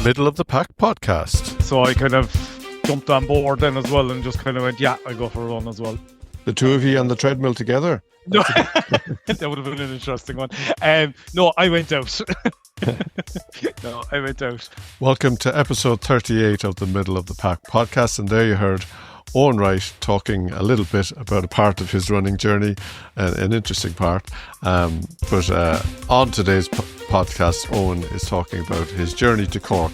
Middle of the Pack podcast. So I kind of jumped on board then as well and just kind of went, yeah, I go for a run as well. The two of you on the treadmill together? No, that would have been an interesting one. No, I went out. Welcome to episode 38 of the Middle of the Pack podcast. And there you heard Owen Wright talking a little bit about a part of his running journey, an interesting part. But on today's podcast, Owen is talking about his journey to Cork.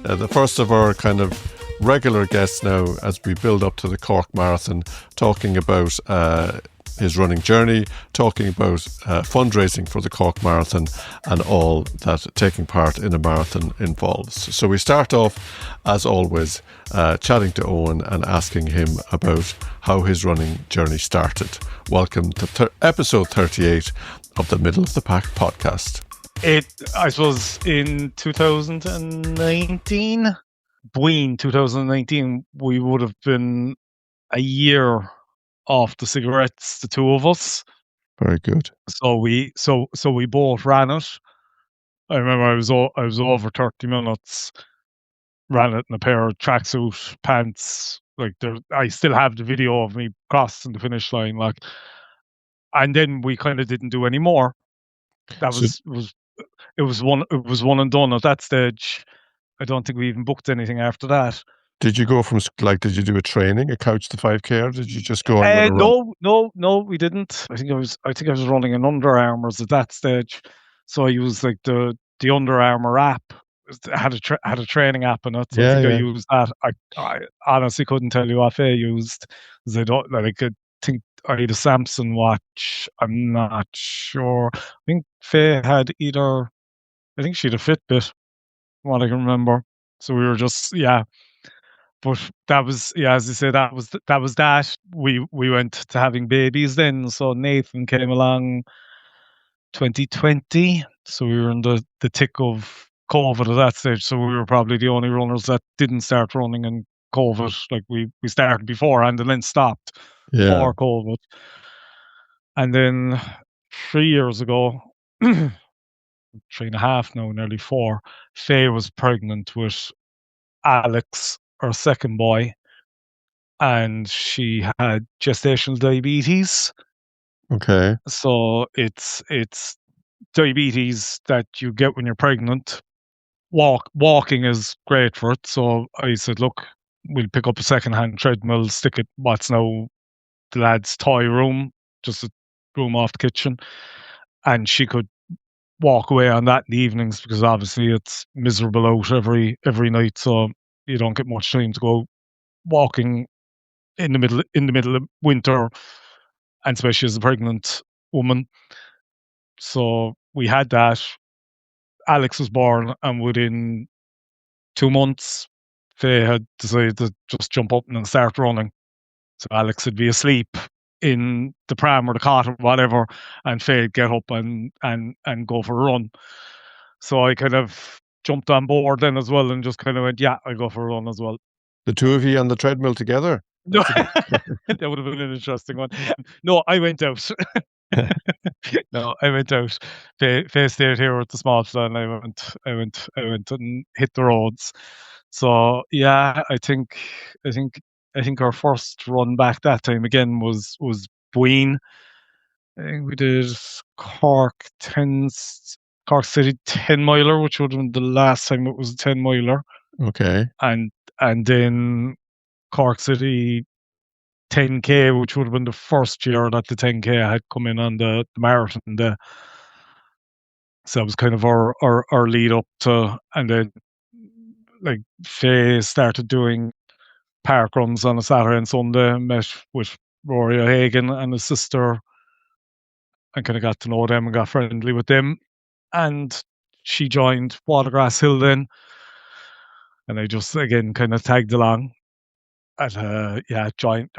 The first of our kind of regular guests now as we build up to the Cork Marathon, talking about his running journey, talking about fundraising for the Cork Marathon and all that taking part in a marathon involves. So we start off, as always, chatting to Owen and asking him about how his running journey started. Welcome to episode 38 of the Middle of the Pack podcast. I suppose in 2019, between 2019, we would have been a year off the cigarettes, the two of us. Very good. So we both ran it. I remember I was over 30 minutes, ran it in a pair of tracksuit pants. I still have the video of me crossing the finish line, and then we kind of didn't do any more. It was one and done at that stage. I don't think we even booked anything after that. Did you go from, did you do a couch to 5K, or did you just go and No, we didn't. I think I was running in Under Armours at that stage. So I used the Under Armour app. It had a training app in it. So I used that. I honestly couldn't tell you what I used. I think I had a Samsung watch. I'm not sure. I think Faye had I think she had a Fitbit, what I can remember. So we were just, But that was, as I say, that was that. We went to having babies then. So Nathan came along 2020. So we were in the thick of COVID at that stage. So we were probably the only runners that didn't start running in COVID. We started beforehand and then stopped for COVID. And then 3 years ago, 3.5 now, nearly 4, Faye was pregnant with Alex, our second boy, and she had gestational diabetes. Okay. So it's diabetes that you get when you're pregnant. Walking is great for it. So I said, look, we'll pick up a second-hand treadmill, stick it what's now the lad's toy room, just a room off the kitchen, and she could walk away on that in the evenings, because obviously it's miserable out every night, so you don't get much time to go walking in the middle of winter, and especially as a pregnant woman. So we had that. Alex was born, and within 2 months, Faye had decided to just jump up and start running. So Alex would be asleep in the pram or the cot or whatever, and Faye'd get up and go for a run. So I kind of jumped on board then as well and just kind of went, yeah, I go for a run as well. The two of you on the treadmill together? No, that would have been an interesting one. No, I went out. Faye stayed here with the small fella, and I went and hit the roads. So yeah, I think our first run back that time again was Buin. I think we did Cork City 10 miler, which would have been the last time it was a 10 miler. Okay. And then Cork City 10K, which would have been the first year that the 10K had come in on the marathon day. So that was kind of our lead up to, and then Faye started doing park runs on a Saturday and Sunday, met with Rory O'Hagan and his sister, and kind of got to know them and got friendly with them. And she joined Watergrass Hill then, and I just again kind of tagged along. I just joined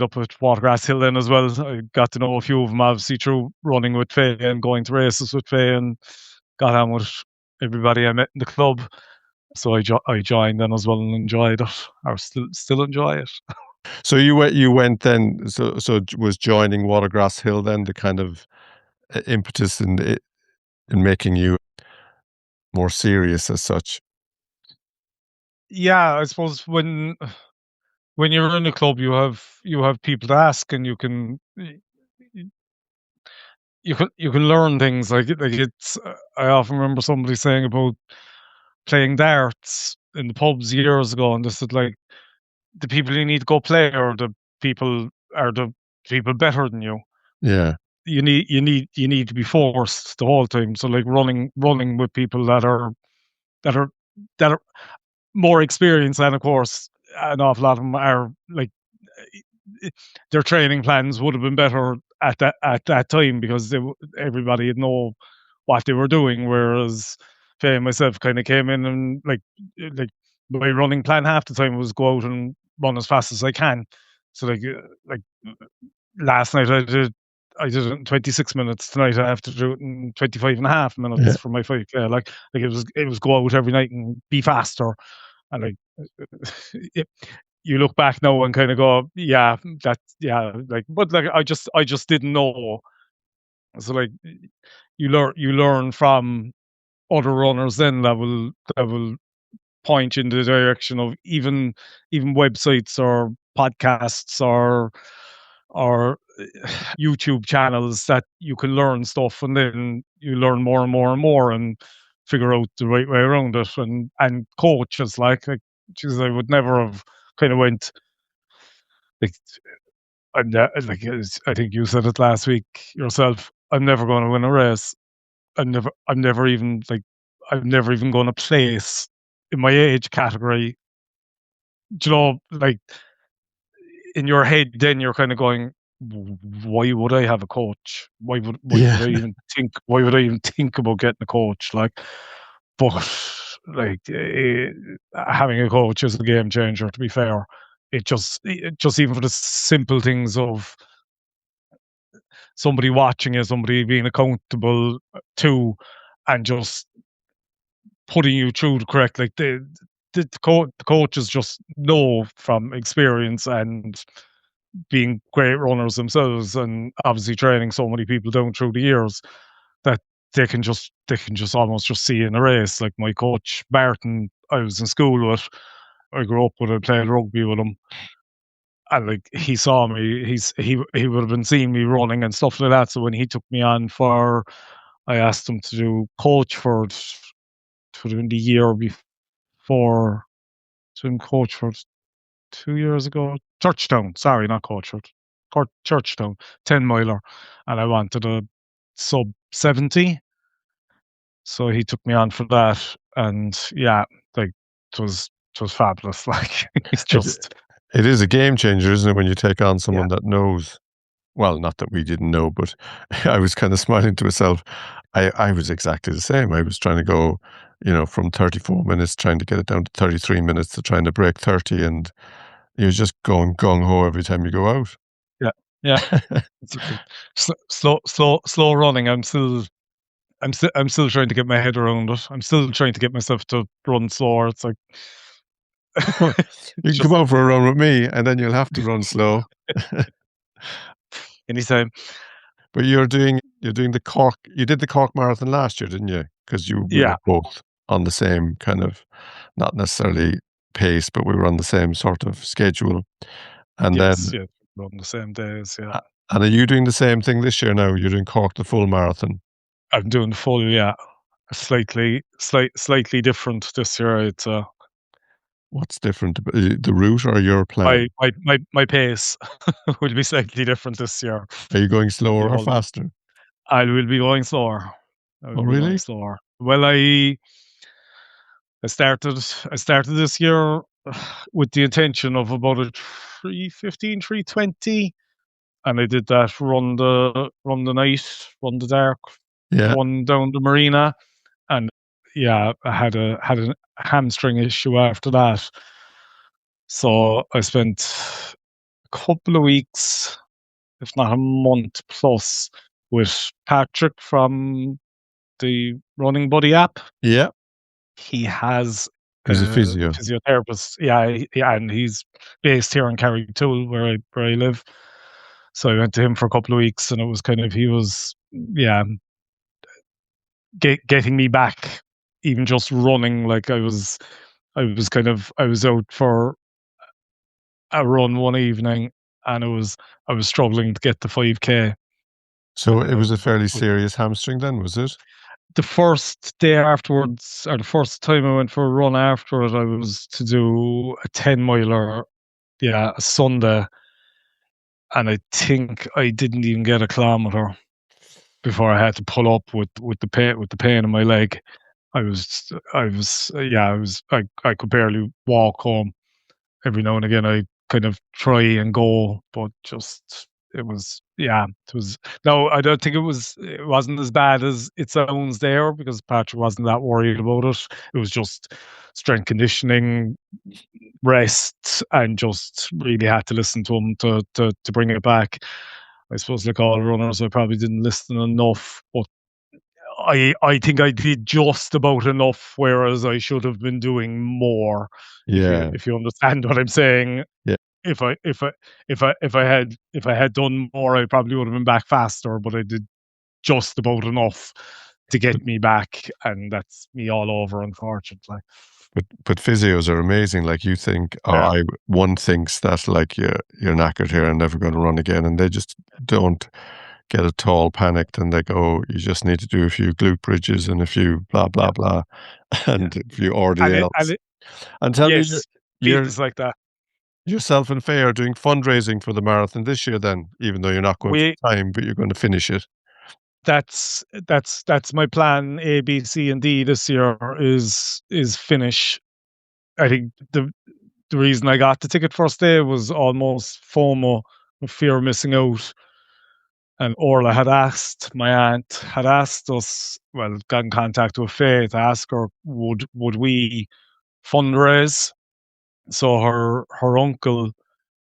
up with Watergrass Hill then as well. I got to know a few of them obviously through running with Faye and going to races with Faye, and got on with everybody I met in the club. So I joined then as well and enjoyed it. I still enjoy it. So you went then. So was joining Watergrass Hill then the kind of impetus in making you more serious as such. Yeah, I suppose when you're in a club, you have people to ask, and you can learn things like it's. I often remember somebody saying about playing darts in the pubs years ago, and they said like the people you need to go play people are the people better than you. Yeah, You need to be forced the whole time. So like running with people that are that are more experienced, and of course an awful lot of them are like their training plans would have been better at that time because everybody would know what they were doing. Whereas Faye and myself kind of came in and like my running plan half the time was go out and run as fast as I can. So like last night I did it in 26 minutes. Tonight I have to do it in 25 and a half yeah, minutes for my 5K. Like it was go out every night and be faster. And like you look back now and kind of go, yeah, yeah, like, but like I just didn't know. So like you learn from other runners then that will point you in the direction of even websites or podcasts or YouTube channels that you can learn stuff, and then you learn more and more and more and figure out the right way around it, and coaches like Jesus, I would never have kind of went like I think you said it last week yourself. I'm never going to win a race. I'm never even like I'm never even going to place in my age category. Do you know, like in your head, then you're kind of going, why would I have a coach? Why yeah. would I even think? Why would I even think about getting a coach? Like, but like having a coach is a game changer. To be fair, it just even for the simple things of somebody watching you, somebody being accountable to, and just putting you through the correct like the coaches just know from experience and being great runners themselves, and obviously training so many people down through the years that they can just almost just see in a race. Like my coach Barton, I was in school with, I grew up with, I played rugby with him, and like he saw me, he would have been seeing me running and stuff like that. So when he took me on for, I asked him to do Coachford for the year before, to him Coachford 2 years ago. Churchtown, sorry, not Coachford. Churchtown, 10 miler. And I wanted a sub 70. So he took me on for that. And yeah, like it was fabulous. Like it's It just it is a game changer, isn't it, when you take on yeah, someone that knows. Well, not that we didn't know, but I was kind of smiling to myself. I was exactly the same. I was trying to go, from 34 minutes, trying to get it down to 33 minutes to trying to break 30, and you're just going gung ho every time you go out. yeah, yeah. It's like slow running. I'm still trying to get my head around it. I'm still trying to get myself to run slower. It's like You it's can come just out for a run with me, and then you'll have to run slow. anytime. But you're doing the Cork. You did the Cork Marathon last year, didn't you? Because we were Yeah. both on the same kind of, not necessarily pace, but we were on the same sort of schedule. And Yes. then, Yeah. On the same days. Yeah. and are you doing the same thing this year now? You're doing Cork the full marathon. I'm doing full. Yeah. Slightly different this year. It's What's different? The route or your plan? my pace will be slightly different this year. Are you going slower The or old, faster? I will be going slower. I will Oh, be going really? slower. Well, I started this year with the intention of about a 3:15, 3:20, and I did that run the night, run the dark, Yeah. one down the marina, and yeah, I had a hamstring issue after that. So I spent a couple of weeks, if not a month plus, with Patrick from the Running Buddy app. Yeah. He has He's a a physio. physiotherapist. Yeah, yeah, and he's based here in Carricktool, where I live. So I went to him for a couple of weeks, and it was kind of he was, yeah, getting me back. even just running, like I was out for a run one evening, and I was struggling to get the 5K. So it was a Um, fairly serious hamstring then, was it? the first day afterwards, or the first time I went for a run after it, I was to do a 10 miler, yeah, a Sunday, and I think I didn't even get a kilometer before I had to pull up with the pain in my leg. I could barely walk home. Every now and again, I kind of try and go, but just it was. No, I don't think it wasn't as bad as it sounds there, because Patrick wasn't that worried about it. It was just strength conditioning, rest, and just really had to listen to him to bring it back. I suppose, like all runners, I probably didn't listen enough, but I think I did just about enough, whereas I should have been doing more. Yeah. If you understand what I'm saying, Yeah. if I if I if I had done more, I probably would have been back faster. But I did just about enough to But get me back, and that's me all over, unfortunately. but physios are amazing. Like you think, or Yeah, one thinks that like you're knackered here and never going to run again, and they just don't get at all panicked, and they go, you just need to do a few glute bridges and a few blah yeah, blah blah, yeah. and a few And it and RDLs. it And tell me, yes, you're feels like that. yourself and Faye are doing fundraising for the marathon this year. Then, even though you're not going We full time, but you're going to finish it. that's my plan. A, B, C, and D this year is finish. I think the reason I got the ticket first day was almost FOMO, of fear of missing out. And Orla my aunt had asked us, well, got in contact with Faye to ask her, would we fundraise? So her uncle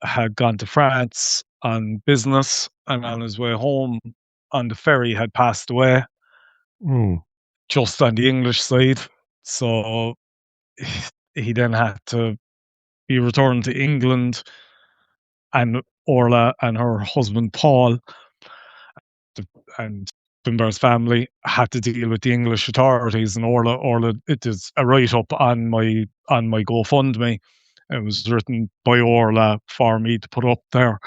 had gone to France on business, and on his way home on the ferry had passed away, Mm, just on the English side. So he then had to be returned to England, and Orla and her husband Paul and Finbar's family had to deal with the English authorities, and Orla, it is a write up on my GoFundMe. It was written by Orla for me to put up there,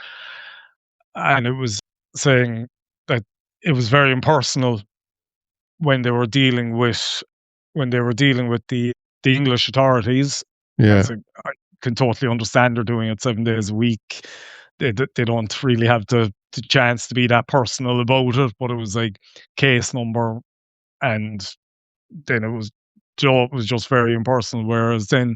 and it was saying that it was very impersonal when they were dealing with the English authorities. yeah. As I can totally understand, they're doing it 7 days a week. They don't really have the chance to be that personal about it, but it was like case number, and then it was just very impersonal. Whereas then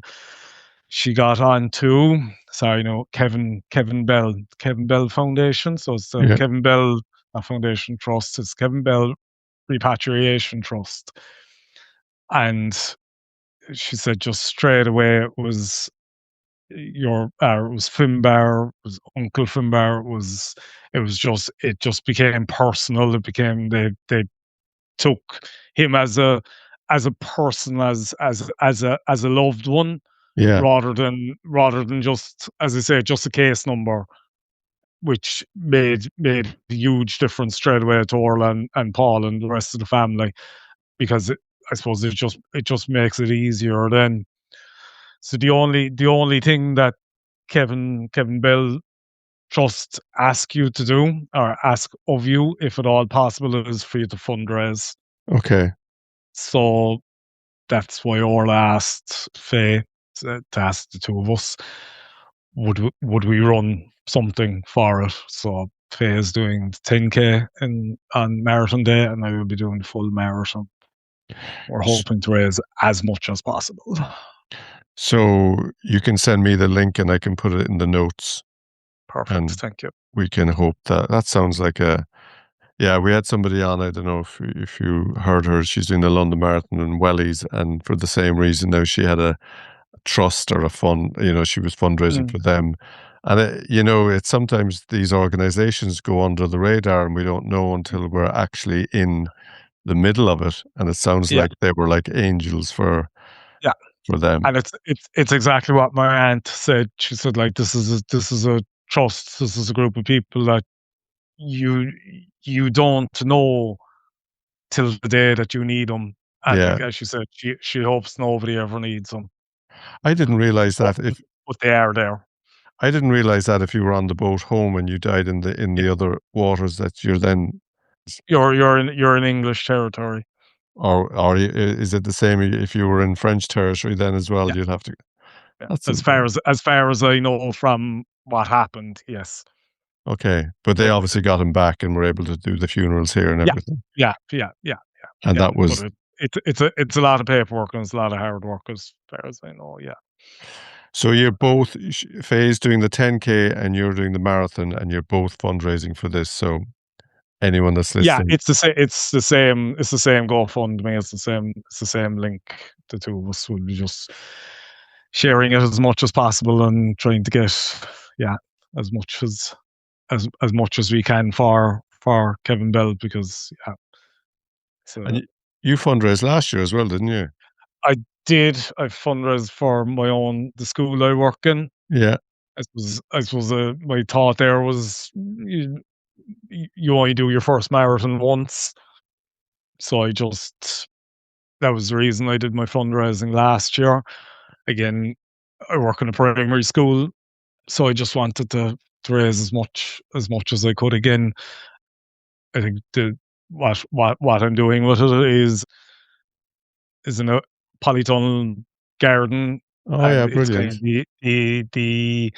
she got on to, sorry, no, Kevin Bell Foundation. So it's the Yeah. Kevin Bell Foundation Trust. It's Kevin Bell Repatriation Trust, and she said just straight away it was it was Finbar, it was Uncle Finbar, it just became personal. It became they took him as a person, as a loved one, Yeah. rather than just, as I say, just a case number, which made a huge difference straight away to Orla and Paul and the rest of the family, because I suppose it just makes it easier then. So the only thing that Kevin Bell Trust ask you to do, or ask of you, if at all possible, is for you to fundraise. Okay. So that's why Orla asked Faye to ask the two of us, would we run something for it? So Faye is doing 10K on marathon day, and I will be doing the full marathon. We're S- hoping to raise as much as possible. So you can send me the link and I can put it in the notes, Perfect. and Thank you. we can hope that that sounds like a, yeah, we had somebody on, I don't know if you heard her, she's doing the London Marathon in Wellies, and for the same reason now she had a trust or a fund, she was fundraising Mm, for them. And it's sometimes these organizations go under the radar and we don't know until we're actually in the middle of it. And it sounds yeah, like they were like angels yeah. for them. And it's exactly what my aunt said. She said, like, this is a trust. This is a group of people that you you don't know till the day that you need them. And Yeah. like as she said, she hopes nobody ever needs them, I didn't realize but that if they are there. I didn't realize that if you were on the boat home and you died in Yeah. the other waters that you're then, You're in English territory. is it the same if you were in French territory then as well? Yeah, You'd have to. yeah. That's As far as I know from what happened, yes. okay, but they But obviously got him back and were able to do the funerals here and yeah, everything. yeah, yeah, yeah, yeah, And yeah. that But was it's a lot of paperwork and it's a lot of hard work as far as I know. Yeah. so you're both Faye's doing the 10K and you're doing the marathon and you're both fundraising for this. So anyone that's Yeah, listening, it's the same. It's the same GoFundMe. It's the same link. The two of us will be just sharing it as much as possible and trying to get, yeah, as much as much as we can for Kevin Bell, because yeah, and so you fundraised last year as well, didn't you? I fundraised for the school I work in. Yeah. I suppose my thought there was you only do your first marathon once, so that was the reason I did my fundraising last year. Again, I work in a primary school, so I just wanted to raise as much as I could. Again, I think what I'm doing with it is in a polytunnel garden, Oh and yeah, it's kind brilliant. of the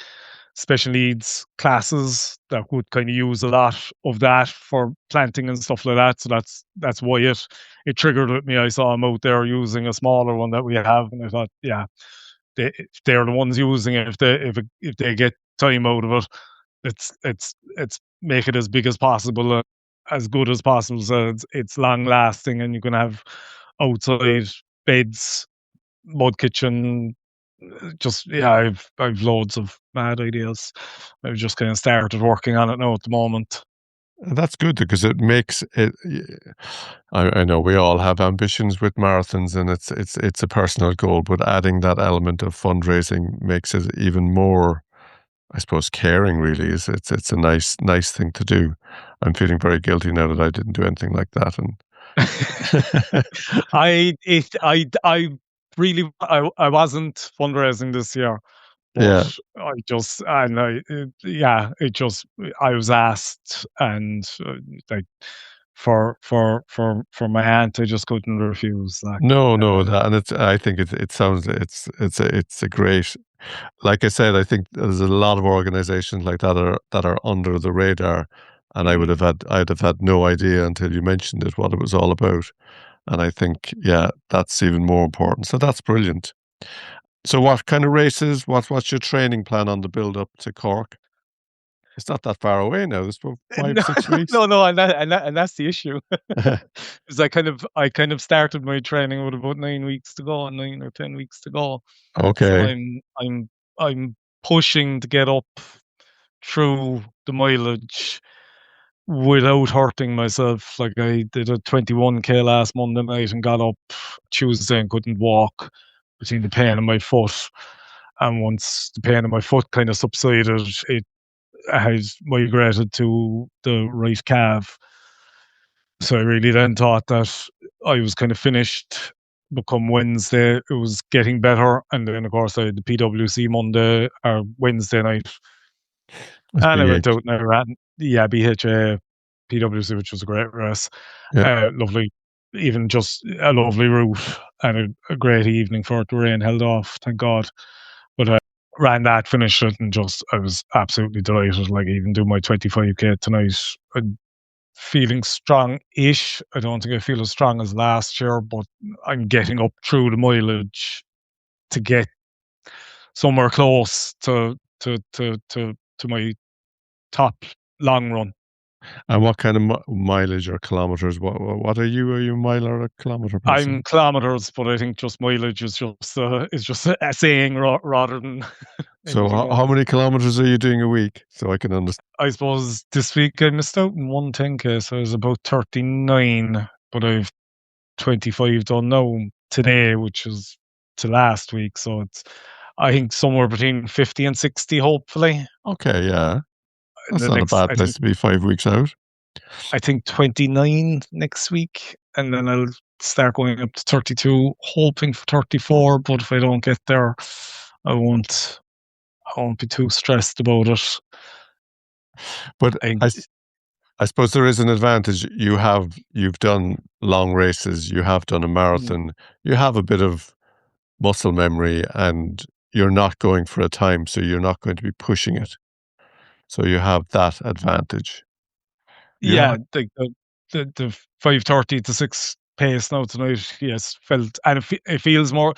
special needs classes that would kind of use a lot of that for planting and stuff like that. So that's why it triggered with me. I saw them out there using a smaller one that we have, and I thought, yeah, they're the ones using it. If they get time out of it, it's make it as big as possible, as good as possible, so it's long lasting, and you can have outside beds, mud kitchen. Just yeah, I've loads of mad ideas. I've just kind of started working on it now at the moment. And that's good because it makes it. I know we all have ambitions with marathons, and it's a personal goal. But adding that element of fundraising makes it even more, I suppose, caring. Really, is it's a nice thing to do. I'm feeling very guilty now that I didn't do anything like that. And I really I wasn't fundraising this year, but yeah, I was asked, and like for my aunt, I just couldn't refuse. Like, no, that, and it's. I think it sounds it's a great. Like I said, I think there's a lot of organizations like that are under the radar, and mm. I'd have had no idea until you mentioned it what it was all about. And I think, yeah, that's even more important. So that's brilliant. So what kind of races? What's your training plan on the build up to Cork? It's not that far away now. It's about five, No, 6 weeks. no, no, and that's the issue. Is I kind of started my training with about 9 weeks to go, 9 or 10 weeks to go. So Okay. I'm pushing to get up through the mileage without hurting myself. Like, I did a 21K last Monday night and got up Tuesday and couldn't walk between the pain in my foot. And once the pain in my foot kind of subsided, it has migrated to the right calf. So I really then thought that I was kind of finished. Become Wednesday, it was getting better, and then of course I had the PWC Monday or Wednesday night, That's and I went BH. out and I ran, yeah, BHA PWC, which was a great race, Yeah. lovely, even just a lovely route and a great evening for it. The rain held off, thank God. But I ran that, finished it, and just I was absolutely delighted. Like, even do my 25K tonight. I'm feeling strong-ish. I don't think I feel as strong as last year, but I'm getting up through the mileage to get somewhere close to my top long run. And what kind of mileage or kilometers? What are you? Are you a mile or a kilometer person? I'm kilometers, but I think just mileage is just a saying rather than So anything how else. many kilometers are you doing a week? So I can understand. I suppose this week I missed out in one 10K, so I was about 39, but I've 25 done now today, which is to last week. So it's, I think, somewhere between 50 and 60, hopefully. Okay, yeah. In That's the not a next, bad place to be 5 weeks out. I think 29 next week, and then I'll start going up to 32, hoping for 34. But if I don't get there, I won't. I won't be too stressed about it. But I, I suppose there is an advantage. You've done long races, you have done a marathon, you have a bit of muscle memory, and you're not going for a time, so you're not going to be pushing it. So you have that advantage. You have, yeah, the 5:30 to 6 pace now tonight. Yes, felt, and it feels more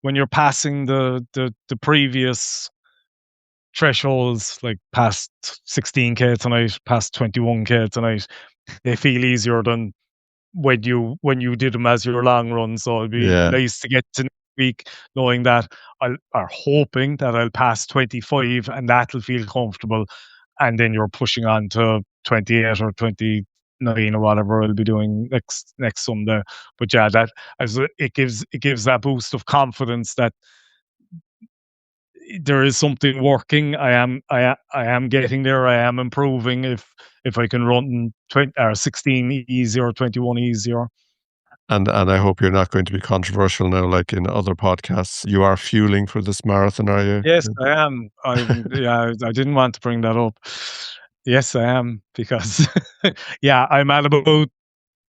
when you're passing the previous thresholds, like past 16k tonight, past 21k tonight. They feel easier than when you did them as your long run. So it'd be yeah, nice to get to next week knowing that or hoping that I'll pass 25 and that'll feel comfortable. And then you're pushing on to 28 or 29 or whatever I'll be doing next Sunday. But yeah, that as it gives that boost of confidence that there is something working. I am getting there. I am improving. If I can run 20 or 16 easier, 21 easier. and I hope you're not going to be controversial now, like in other podcasts. You are fueling for this marathon, are you? Yes, I am. Yeah, I didn't want to bring that up. Yes, I am because yeah, I'm at about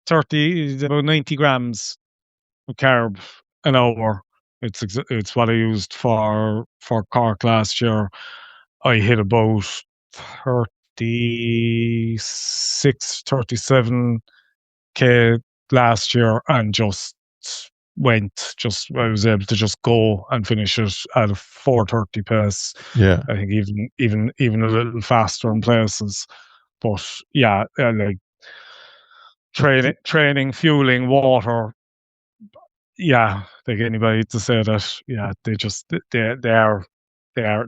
90 grams of carb an hour. It's what I used for Cork last year. I hit about 36, 37k last year and I was able to just go and finish it at a 4:30 pace. Yeah. I think even a little faster in places. But yeah, like training, fueling, water. Yeah, like anybody to say that. Yeah,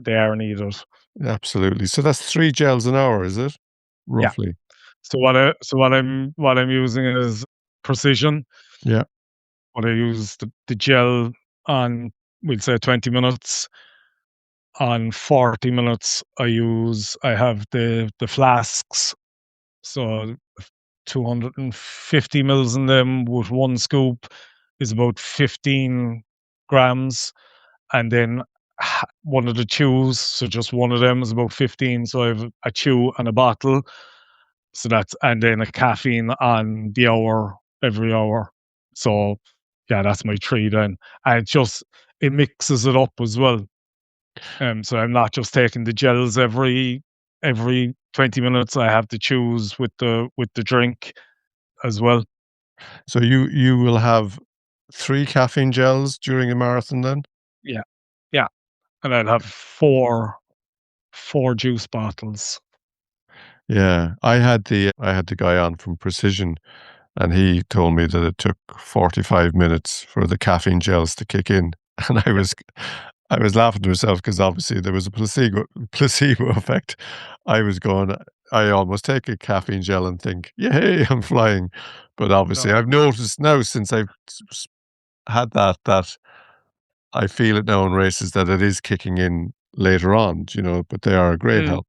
they are needed. Absolutely. So that's 3 gels an hour, is it? Yeah. Roughly. So what I'm using is Precision. Yeah. What I use the gel on, we'll say 20 minutes. On 40 minutes, I have the flasks. So 250 mils in them with one scoop is about 15 grams. And then one of the chews, so just one of them is about 15. So I have a chew and a bottle. So and then a caffeine on the hour, every hour. So yeah, that's my three then. And it mixes it up as well. So I'm not just taking the gels every 20 minutes. I have to choose with the drink as well. So you will have 3 caffeine gels during a marathon then? Yeah. Yeah. And I'll have four juice bottles. Yeah. I had the guy on from Precision, and he told me that it took 45 minutes for the caffeine gels to kick in. And I was laughing to myself because obviously there was a placebo effect. I was going, I almost take a caffeine gel and think, yay, I'm flying. But obviously No. I've noticed now since I've had that I feel it now in races that it is kicking in later on, but they are a great Mm. help.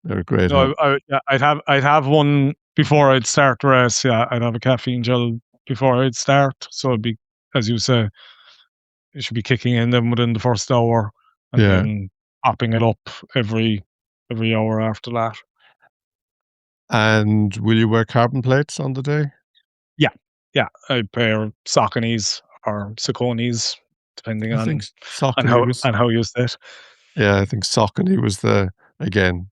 They're a great help. No, yeah, I'd have one before I'd start the race. Yeah, I'd have a caffeine gel before I'd start. So it'd be, as you say, it should be kicking in then within the first hour, and Yeah. then popping it up every hour after that. And will you wear carbon plates on the day? Yeah, yeah. I'd pair Sauconys or Sauconys, depending I think on Saucony how was, on how you say it. yeah, I think Saucony was again,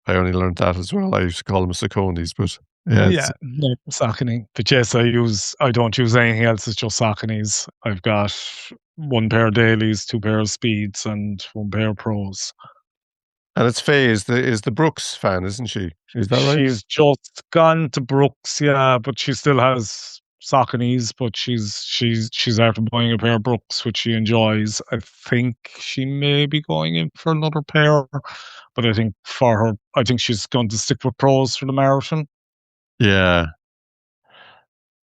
I only learned that as well. I used to call them Sauconys, but yeah, Yeah, no, Saucony. But yes, I don't use anything else. It's just Sauconys. I've got one pair of dailies, two pair of speeds, and one pair of pros. and it's Faye is the Brooks fan, isn't she? Is that right? She's just gone to Brooks, yeah, but she still has Sauconys, but she's after buying a pair of Brooks, which she enjoys. I think she may be going in for another pair, but I think for her, I think she's going to stick with pros for the marathon. Yeah,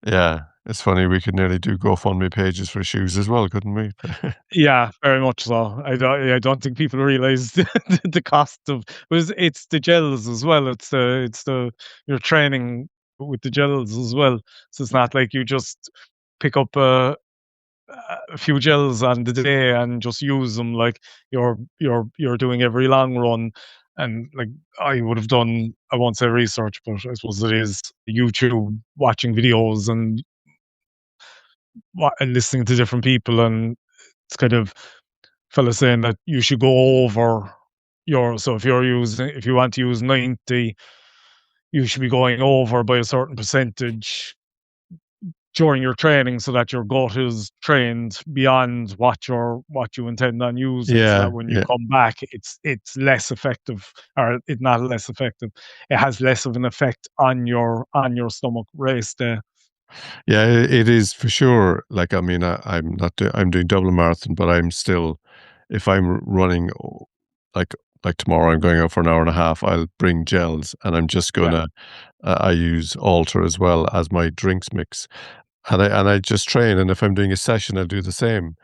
yeah. It's funny, we could nearly do GoFundMe pages for shoes as well, couldn't we? Yeah, very much so. I don't think people realize the cost of it's the gels as well. It's the you're training with the gels as well. So it's not like you just pick up a few gels on the day and just use them like you're doing every long run. And like I would have done, I won't say research, but I suppose it is YouTube, watching videos and listening to different people, and it's kind of fellas saying that you should go over so if you want to use 90, you should be going over by a certain percentage during your training so that your gut is trained beyond what you intend on using, so Yeah, that when you yeah. come back it's less effective, or it's not less effective, it has less of an effect on your stomach race day. Yeah, it is for sure. Like, I mean, I'm not I'm doing Dublin Marathon, but I'm still, if I'm running, like tomorrow, I'm going out for an hour and a half. I'll bring gels, and I'm just Yeah, gonna. I use Alter as well as my drinks mix, and I just train. And if I'm doing a session, I'll do the same.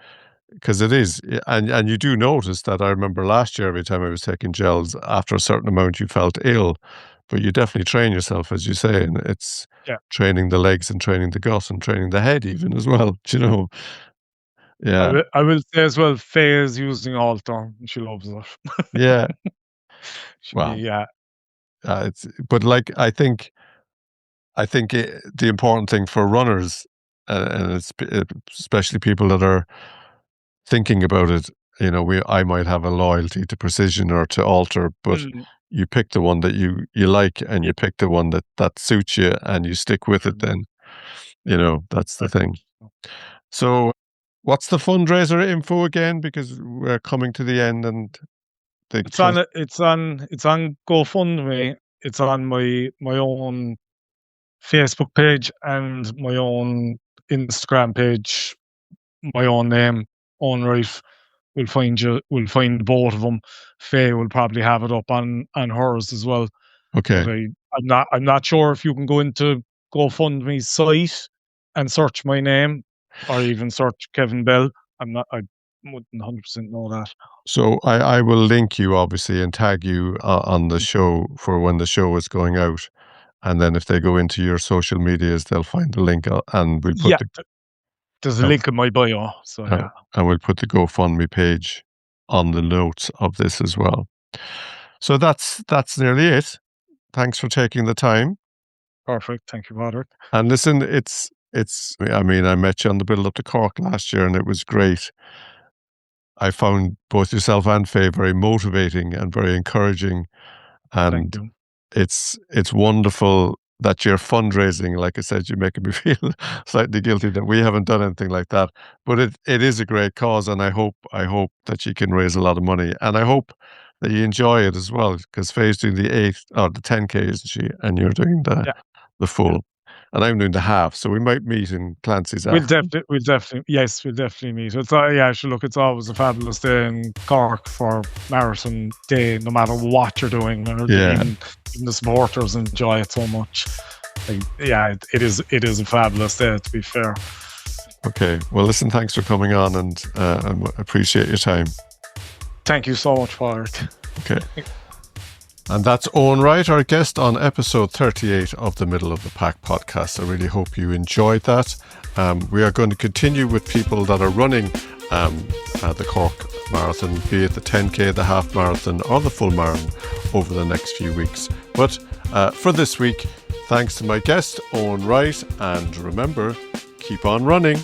Because it is, and you do notice that. I remember last year, every time I was taking gels, after a certain amount, you felt ill, but you definitely train yourself, as you say, and it's yeah. training the legs and training the gut and training the head even as well. Do you know? Yeah, I will say as well, Faye is using Alter. She loves it. yeah. Well, Yeah, it's but like I think the important thing for runners, and it's especially people that are thinking about it, I might have a loyalty to Precision or to Alter, but mm, you pick the one that you like, and you pick the one that suits you, and you stick with it. Then that's the thing. So, what's the fundraiser info again? Because we're coming to the end, and the it's trust. on it's on GoFundMe. It's on my own Facebook page and my own Instagram page, my own name, Owen Wright. We'll find both of them. Faye will probably have it up on hers as well. But Okay, I'm not sure if you can go into GoFundMe's site and search my name, or even search Kevin Bell. I wouldn't 100% know that. so I will link you obviously and tag you on the Mm. show for when the show is going out, and then if they go into your social medias, they'll find the link, and we'll put Yeah, the there's a uh, link in my bio. So uh, yeah, and we'll put the GoFundMe page on the notes of this as well. So that's nearly it. Thanks for taking the time. perfect. Thank you, Roderick. And listen, I mean, I met you on the build up to Cork last year, and it was great. I found both yourself and Faye very motivating and very encouraging, Thank and you. it's wonderful that you're fundraising. Like I said, you're making me feel slightly guilty that we haven't done anything like that. But it is a great cause, and I hope that you can raise a lot of money, and I hope that you enjoy it as well. Because Faye's doing the 10K, isn't she? And you're doing the Yeah, the yeah. full, and I'm doing the half. So we might meet in Clancy's after. Yes, we'll definitely meet. It's yeah, sure. Look, it's always a fabulous day in Cork for marathon day, no matter what you're doing, or Yeah. even the supporters enjoy it so much. Like, yeah, it is a fabulous day, to be fair. Okay. Well, listen. Thanks for coming on, and I appreciate your time. Thank you so much for it. Okay. And that's Owen Wright, our guest on episode 38 of the Middle of the Pack podcast. I really hope you enjoyed that. We are going to continue with people that are running the Cork Marathon, be it the 10K, the half marathon, or the full marathon over the next few weeks. But for this week, thanks to my guest, Owen Wright, and remember, keep on running.